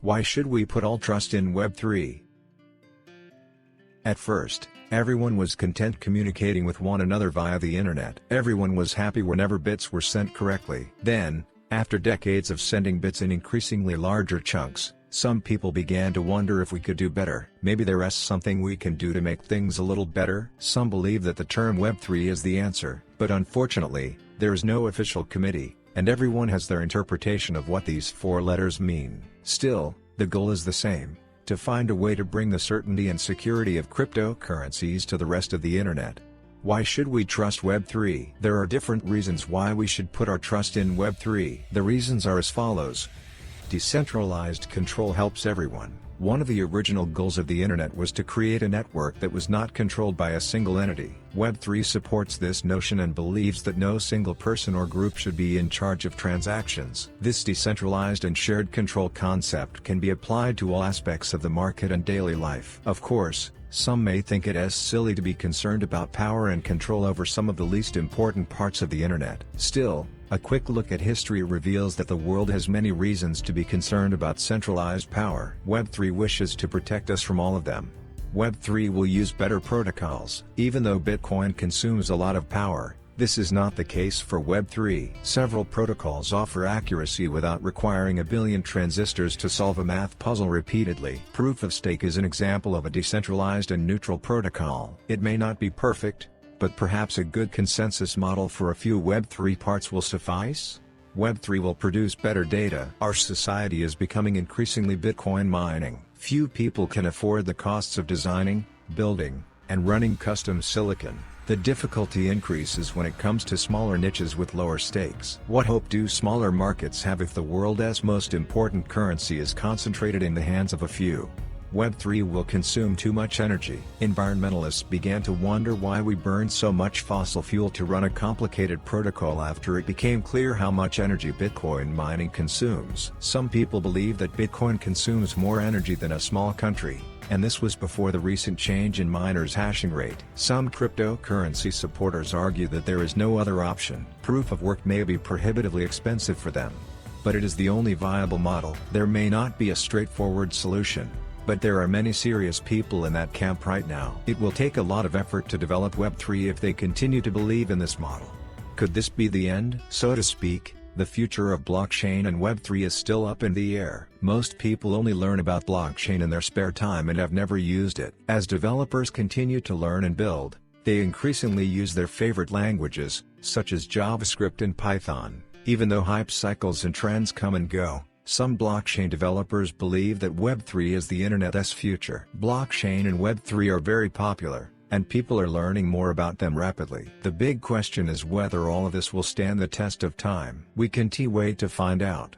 Why should we put all trust in Web3? At first, everyone was content communicating with one another via the internet. Everyone was happy whenever bits were sent correctly. Then, after decades of sending bits in increasingly larger chunks, some people began to wonder if we could do better. Maybe there is something we can do to make things a little better. Some believe that the term Web3 is the answer, but unfortunately, there is no official committee, and everyone has their interpretation of what these four letters mean. Still, the goal is the same: to find a way to bring the certainty and security of cryptocurrencies to the rest of the internet. Why should we trust Web3? There are different reasons why we should put our trust in Web3. The reasons are as follows. Decentralized control helps everyone. One of the original goals of the internet was to create a network that was not controlled by a single entity. Web3 supports this notion and believes that no single person or group should be in charge of transactions. This decentralized and shared control concept can be applied to all aspects of the market and daily life. Of course, some may think it as silly to be concerned about power and control over some of the least important parts of the internet. Still, a quick look at history reveals that the world has many reasons to be concerned about centralized power. Web3 wishes to protect us from all of them. Web3 will use better protocols. Even though Bitcoin consumes a lot of power, this is not the case for Web3. Several protocols offer accuracy without requiring a billion transistors to solve a math puzzle repeatedly. Proof of stake is an example of a decentralized and neutral protocol. It may not be perfect, but perhaps a good consensus model for a few Web3 parts will suffice? Web3 will produce better data. Our society is becoming increasingly Bitcoin mining. Few people can afford the costs of designing, building, and running custom silicon. The difficulty increases when it comes to smaller niches with lower stakes. What hope do smaller markets have if the world's most important currency is concentrated in the hands of a few? Web3 will consume too much energy. Environmentalists began to wonder why we burned so much fossil fuel to run a complicated protocol after it became clear how much energy Bitcoin mining consumes. Some people believe that Bitcoin consumes more energy than a small country, and this was before the recent change in miners' hashing rate. Some cryptocurrency supporters argue that there is no other option. Proof of work may be prohibitively expensive for them, but it is the only viable model. There may not be a straightforward solution, but there are many serious people in that camp right now. It will take a lot of effort to develop Web3 if they continue to believe in this model. Could this be the end? So to speak, the future of blockchain and Web3 is still up in the air. Most people only learn about blockchain in their spare time and have never used it. As developers continue to learn and build, they increasingly use their favorite languages, such as JavaScript and Python. Even though hype cycles and trends come and go, some blockchain developers believe that Web3 is the internet's future. Blockchain and Web3 are very popular, and people are learning more about them rapidly. The big question is whether all of this will stand the test of time. We can wait to find out.